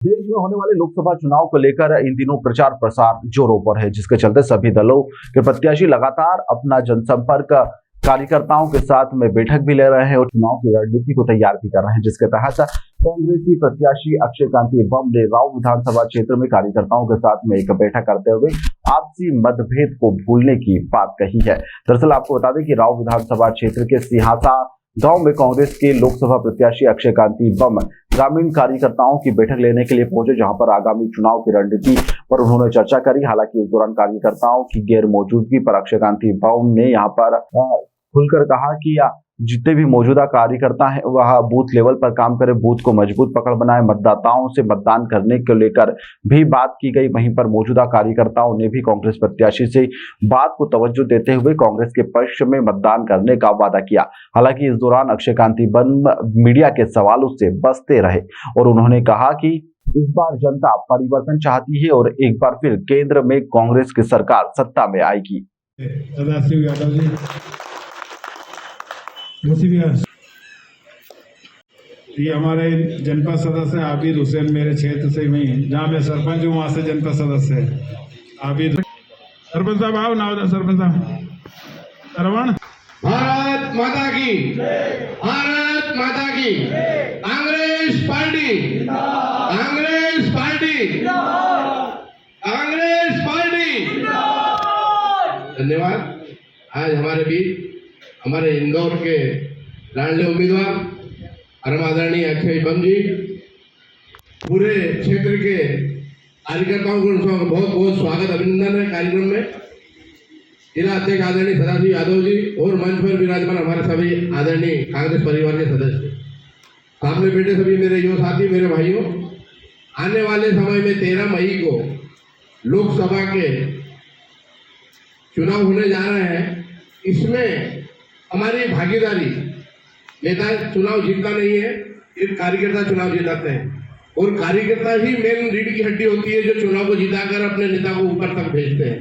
देश में होने वाले लोकसभा चुनाव को लेकर इन दिनों प्रचार प्रसार जोरों पर है, जिसके चलते सभी दलों के प्रत्याशी लगातार अपना जनसंपर्क कार्यकर्ताओं के साथ में बैठक भी ले रहे हैं और चुनाव की रणनीति को तैयार भी कर रहे हैं। जिसके तहत कांग्रेसी प्रत्याशी अक्षय कांति बम ने राव विधानसभा क्षेत्र में कार्यकर्ताओं के साथ में एक बैठक करते हुए आपसी मतभेद को भूलने की बात कही है। दरअसल आपको बता दें कि राव विधानसभा क्षेत्र के सिहासा गांव में कांग्रेस के लोकसभा प्रत्याशी अक्षय कांति बम ग्रामीण कार्यकर्ताओं की बैठक लेने के लिए पहुंचे, जहां पर आगामी चुनाव की रणनीति पर उन्होंने चर्चा करी। हालांकि इस दौरान कार्यकर्ताओं की गैर मौजूदगी पर अक्षय कांति बम ने यहां पर खुलकर कहा कि जितने भी मौजूदा कार्यकर्ता हैं वह बूथ लेवल पर काम करें, बूथ को मजबूत पकड़ बनाए, मतदाताओं से मतदान करने को लेकर भी बात की गई। वहीं पर मौजूदा कार्यकर्ताओं ने भी कांग्रेस प्रत्याशी से बात को तवज्जो देते हुए कांग्रेस के पक्ष में मतदान करने का वादा किया। हालांकि इस दौरान अक्षय कांति बम मीडिया के सवालों से बचते रहे और उन्होंने कहा कि इस बार जनता परिवर्तन चाहती है और एक बार फिर केंद्र में कांग्रेस की सरकार सत्ता में आएगी। ये हमारे जनपद सदस्य आबिद हुसैन, मेरे क्षेत्र से वही जहाँ मैं सरपंच हूँ वहाँ से जनपद सदस्य है आबिद। सरपंच साहब आओ, नाव सरपंच साहब। श्रवण। भारत माता की, भारत माता की। Congress party, Congress party, Congress party. धन्यवाद। आज हमारे बीच हमारे इंदौर के लाडले उम्मीदवार परम आदरणीय अक्षय बम जी, पूरे क्षेत्र के कार्यकर्ताओं को बहुत बहुत स्वागत अभिनंदन है कार्यक्रम में। जिला अध्यक्ष आदरणीय सदाशिव यादव जी और मंच पर विराजमान हमारे सभी आदरणीय कांग्रेस परिवार के सदस्य, सामने बैठे सभी मेरे युवा साथी, मेरे भाइयों, आने वाले समय में 13 मई को लोकसभा के चुनाव होने जा रहे हैं। इसमें हमारी भागीदारी, नेता चुनाव जीतता नहीं है, सिर्फ कार्यकर्ता चुनाव जिताते हैं और कार्यकर्ता ही मेन रीढ़ की हड्डी होती है जो चुनाव को जिताकर अपने नेता को ऊपर तक भेजते हैं।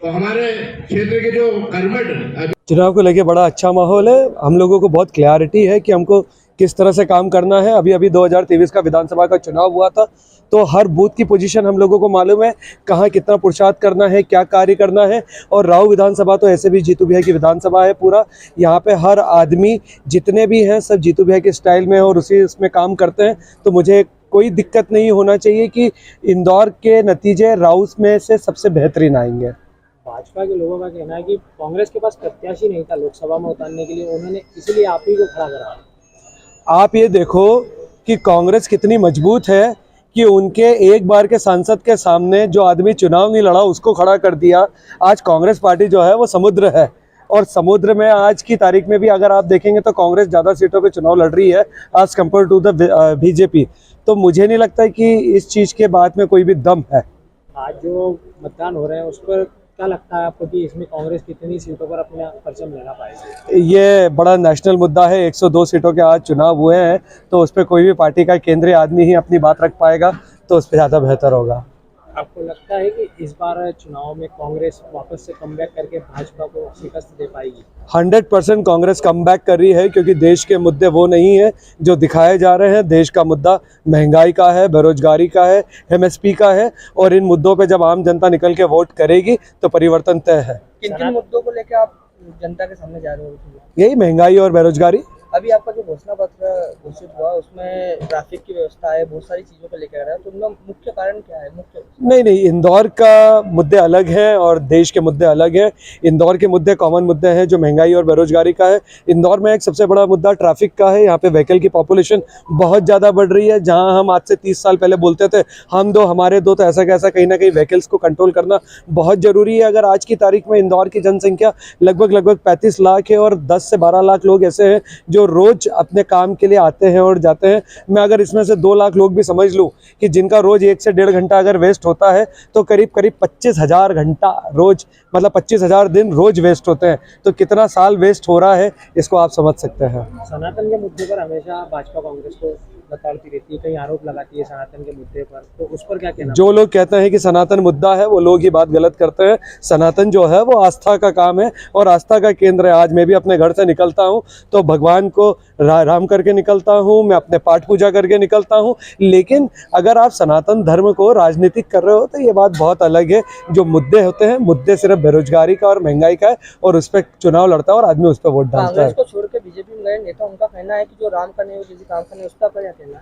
तो हमारे क्षेत्र के जो कर्मठ चुनाव को लेके बड़ा अच्छा माहौल है। हम लोगों को बहुत क्लैरिटी है कि हमको किस तरह से काम करना है। अभी 2023 का विधानसभा का चुनाव हुआ था, तो हर बूथ की पोजीशन हम लोगों को मालूम है, कहाँ कितना पुरुषार्थ करना है, क्या कार्य करना है। और राव विधानसभा तो ऐसे भी जीतू भैया की विधानसभा है पूरा। यहाँ पे हर आदमी जितने भी हैं सब जीतू भैया के स्टाइल में और उसी इसमें काम करते हैं। तो मुझे कोई दिक्कत नहीं होना चाहिए कि इंदौर के नतीजे राव में से सबसे बेहतरीन आएंगे। भाजपा के लोगों का कहना है कि कांग्रेस के पास प्रत्याशी नहीं था लोकसभा में उतारने के लिए, उन्होंने इसलिए आप ही को खड़ा करा। आप ये देखो कि कांग्रेस कितनी मजबूत है कि उनके एक बार के सांसद के सामने जो आदमी चुनाव नहीं लड़ा उसको खड़ा कर दिया। आज कांग्रेस पार्टी जो है वो समुद्र है और समुद्र में आज की तारीख में भी अगर आप देखेंगे तो कांग्रेस ज़्यादा सीटों पे चुनाव लड़ रही है आज कंपेयर टू द बीजेपी। तो मुझे नहीं लगता कि इस चीज़ के बाद में कोई भी दम है। आज जो मतदान हो रहे हैं उस पर क्या लगता है आपको कि इसमें कांग्रेस कितनी सीटों पर अपना परचम लेना पाएगी? ये बड़ा नेशनल मुद्दा है। 102 सीटों के आज चुनाव हुए हैं, तो उस पर कोई भी पार्टी का केंद्रीय आदमी ही अपनी बात रख पाएगा तो उस पर ज़्यादा बेहतर होगा। आपको लगता है कि इस बार चुनाव में कांग्रेस वापस से कमबैक करके भाजपा को शिकस्त दे पाएगी? 100% कांग्रेस कमबैक कर रही है, क्योंकि देश के मुद्दे वो नहीं है जो दिखाए जा रहे हैं। देश का मुद्दा महंगाई का है, बेरोजगारी का है, MSP का है और इन मुद्दों पे जब आम जनता निकल के वोट करेगी तो परिवर्तन तय है। किन मुद्दों को लेकर आप जनता के सामने जा रहे हो? यही महंगाई और बेरोजगारी। अभी आपका जो घोषणा पत्र घोषित हुआ उसमें ट्रैफिक की व्यवस्था है, बहुत सारी चीज़ों को लेकर आ रहा है, तो उनका मुख्य कारण क्या है? नहीं, इंदौर का मुद्दे अलग हैं और देश के मुद्दे अलग हैं। इंदौर के मुद्दे कॉमन मुद्दे हैं जो महंगाई और बेरोजगारी का है। इंदौर में एक सबसे बड़ा मुद्दा ट्रैफिक का है। यहाँ पे व्हीकल की पॉपुलेशन बहुत ज़्यादा बढ़ रही है। जहाँ हम आज से 30 साल पहले बोलते थे हम दो हमारे दो, तो ऐसा कैसा कहीं ना कहीं व्हीकल्स को कंट्रोल करना बहुत ज़रूरी है। अगर आज की तारीख में इंदौर की जनसंख्या लगभग 35 लाख है और 10 से 12 लाख लोग ऐसे हैं जो रोज़ अपने काम के लिए आते हैं और जाते हैं। मैं अगर इसमें से 2 लाख लोग भी समझ लूँ कि जिनका रोज़ 1 से 1.5 घंटा अगर वेस्ट होता है तो करीब 25,000 घंटा रोज़, मतलब 25,000 दिन रोज़ वेस्ट होते हैं। तो कितना साल वेस्ट हो रहा है इसको आप समझ सकते हैं। सनातन के मुद्दे पर हमेशा भाजपा कांग्रेस को बताड़ती रहती है, कई आरोप लगाती है सनातन के मुद्दे पर, तो उस पर क्या कहना? जो लोग कहते हैं कि सनातन मुद्दा है वो लोग ही बात गलत करते हैं। सनातन जो है वो आस्था का काम है और आस्था का केंद्र है। आज मैं भी अपने घर से निकलता हूँ तो भगवान को राम करके निकलता हूँ, मैं अपने पाठ पूजा करके निकलता हूँ। लेकिन अगर आप सनातन धर्म को राजनीतिक कर रहे हो तो ये बात बहुत अलग है। जो मुद्दे होते हैं, मुद्दे सिर्फ बेरोजगारी का और महंगाई का है और उस पर चुनाव लड़ता है और आदमी उस पर वोट डालता है। कांग्रेस को छोड़ के बीजेपी में गए नेता, उनका कहना है कि जो राम का नहीं वो किसी काम का नहीं, उसका क्या कहना?